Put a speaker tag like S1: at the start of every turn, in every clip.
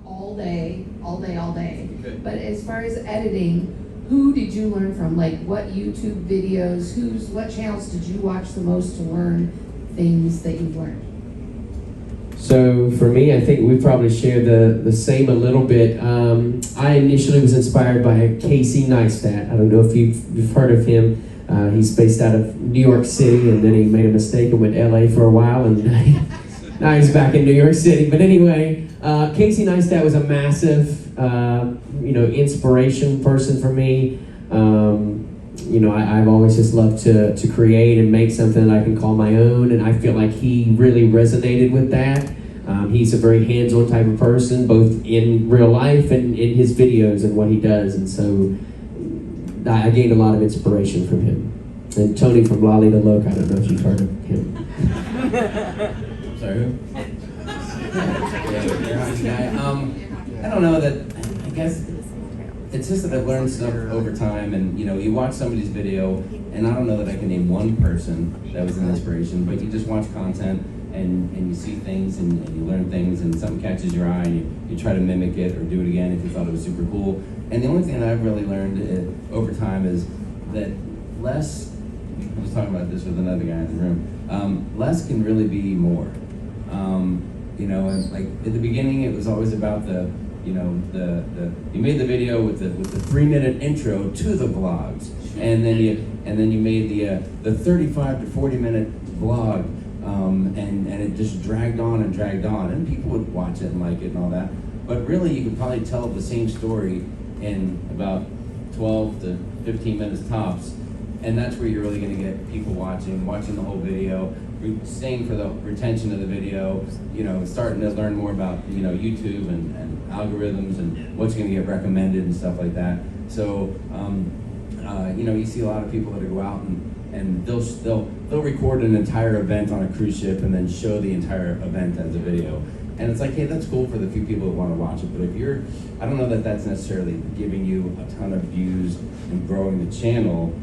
S1: all day, all day, all day.
S2: Okay.
S1: But as far as editing, who did you learn from? Like what YouTube videos, what channels did you watch the most to learn things that you've learned?
S3: So for me, I think we probably share the same a little bit. I initially was inspired by Casey Neistat. I don't know if you've heard of him. He's based out of New York City, and then he made a mistake and went to LA for a while, and now he's back in New York City. But anyway, Casey Neistat was a massive, inspiration person for me. I've always just loved to create and make something that I can call my own, and I feel like he really resonated with that. He's a very hands-on type of person, both in real life and in his videos and what he does, and so I gained a lot of inspiration from him. And Tony from Lido Loca, I don't know if you've heard of him.
S2: Sorry, who? I don't know that, I guess, it's just that I've learned stuff over time, and you watch somebody's video, and I don't know that I can name one person that was an inspiration, but you just watch content, and you see things, and you learn things, and something catches your eye, and you try to mimic it or do it again if you thought it was super cool. And the only thing that I've really learned over time is that less, I was talking about this with another guy in the room, less can really be more. And like at the beginning, it was always about you made the video with the 3-minute intro to the vlogs, and then you made the 35 to 40-minute vlog, and it just dragged on, and people would watch it and like it and all that. But really, you could probably tell the same story in about 12 to 15 minutes tops, and that's where you're really going to get people watching the whole video, staying for the retention of the video, starting to learn more about YouTube and algorithms and what's going to get recommended and stuff like that. So you see a lot of people that go out and they'll record an entire event on a cruise ship and then show the entire event as a video. And it's like, hey, that's cool for the few people that want to watch it, but I don't know that that's necessarily giving you a ton of views and growing the channel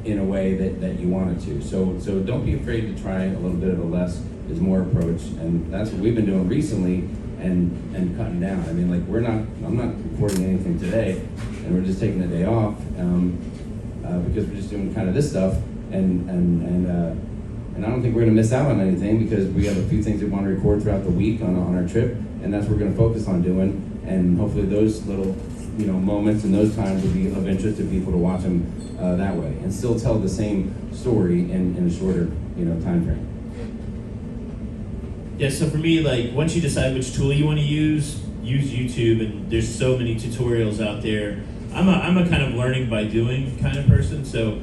S2: in a way that you want it to. So don't be afraid to try a little bit of a less is more approach, and that's what we've been doing recently and cutting down. I mean, like I'm not recording anything today, and we're just taking the day off because we're just doing kind of this stuff, and I don't think we're going to miss out on anything because we have a few things we want to record throughout the week on our trip, and that's what we're going to focus on doing. And hopefully those little moments and those times will be of interest to people to watch them that way, and still tell the same story in a shorter time frame.
S4: Yeah, so for me, like once you decide which tool you want to use YouTube, and there's so many tutorials out there. I'm a kind of learning by doing kind of person, so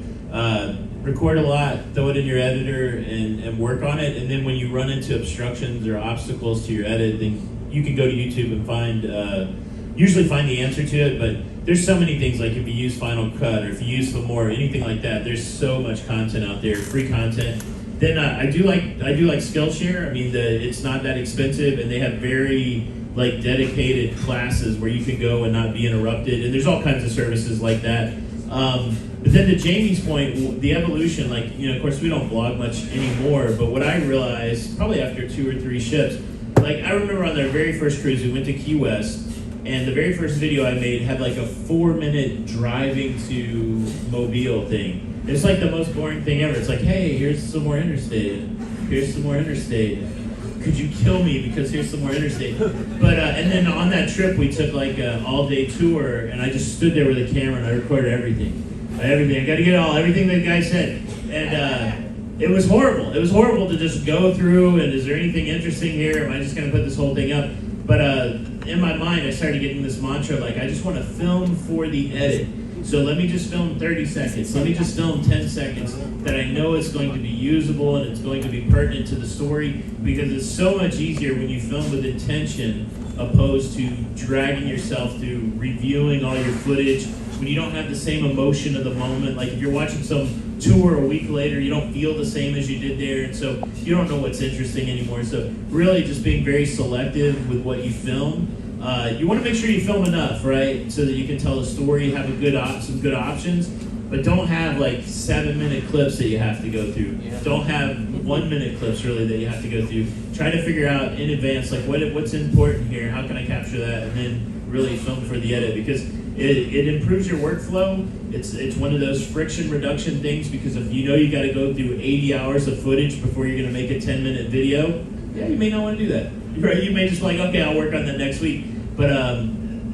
S4: record a lot, throw it in your editor, and work on it. And then when you run into obstructions or obstacles to your edit, then you can go to YouTube and usually find the answer to it. But there's so many things, like if you use Final Cut or if you use Filmora, anything like that. There's so much content out there, free content. Then I do like Skillshare. I mean, it's not that expensive, and they have very dedicated classes where you can go and not be interrupted. And there's all kinds of services like that. But then to Jamie's point, the evolution, of course we don't vlog much anymore, but what I realized probably after 2 or 3 ships, I remember on their very first cruise, we went to Key West, and the very first video I made had a 4-minute driving to Mobile thing. It's the most boring thing ever. It's hey, here's some more interstate. Here's some more interstate. Could you kill me because here's some more interstate? But and then on that trip we took an all-day tour, and I just stood there with a camera and I recorded everything. I got to get everything that guy said, and it was horrible. It was horrible to just go through and is there anything interesting here? Am I just going to put this whole thing up? But in my mind, I started getting this mantra I just want to film for the edit. So let me just film 30 seconds. Let me just film 10 seconds that I know it's going to be usable and it's going to be pertinent to the story, because it's so much easier when you film with intention opposed to dragging yourself through reviewing all your footage when you don't have the same emotion of the moment. If you're watching some tour a week later, you don't feel the same as you did there, and so you don't know what's interesting anymore. So really just being very selective with what you film. You want to make sure you film enough, right, so that you can tell the story, have some good options. but don't have like 7-minute clips that you have to go through. Don't have 1-minute clips really that you have to go through. Try to figure out in advance like what's important here, how can I capture that, and then really film for the edit, because it improves your workflow. It's one of those friction reduction things, because if you know you got to go through 80 hours of footage before you're going to make a 10-minute video, yeah, you may not want to do that. Right? You may just like, okay, I'll work on that next week. But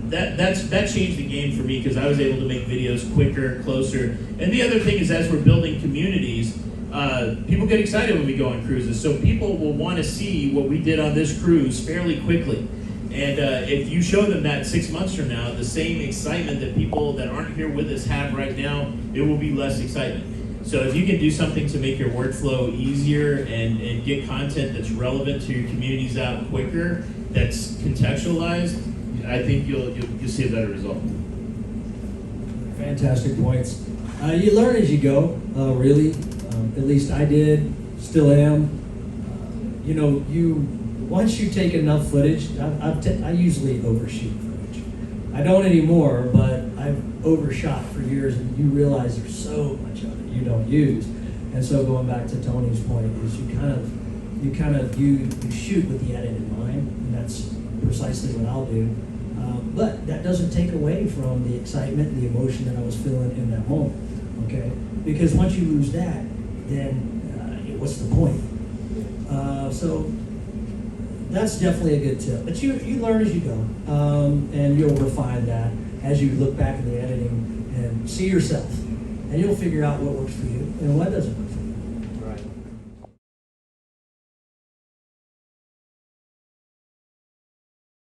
S4: that changed the game for me, because I was able to make videos quicker, closer. And the other thing is, as we're building communities, people get excited when we go on cruises. So people will want to see what we did on this cruise fairly quickly. And if you show them that 6 months from now, the same excitement that people that aren't here with us have right now, it will be less excitement. So if you can do something to make your workflow easier and get content that's relevant to your communities out quicker, that's contextualized, I think you'll see a better result.
S5: Fantastic points. You learn as you go, really. At least I did, still am. Once you take enough footage, I usually overshoot footage. I don't anymore, but I've overshot for years, and you realize there's so much of it you don't use. And so going back to Tony's point, is you shoot with the edit in mind, and that's precisely what I'll do. But that doesn't take away from the excitement, the emotion that I was feeling in that moment. Okay, because once you lose that, then what's the point? So that's definitely a good tip. But you learn as you go, and you'll refine that as you look back at the editing and see yourself, and you'll figure out what works for you and what doesn't work for you.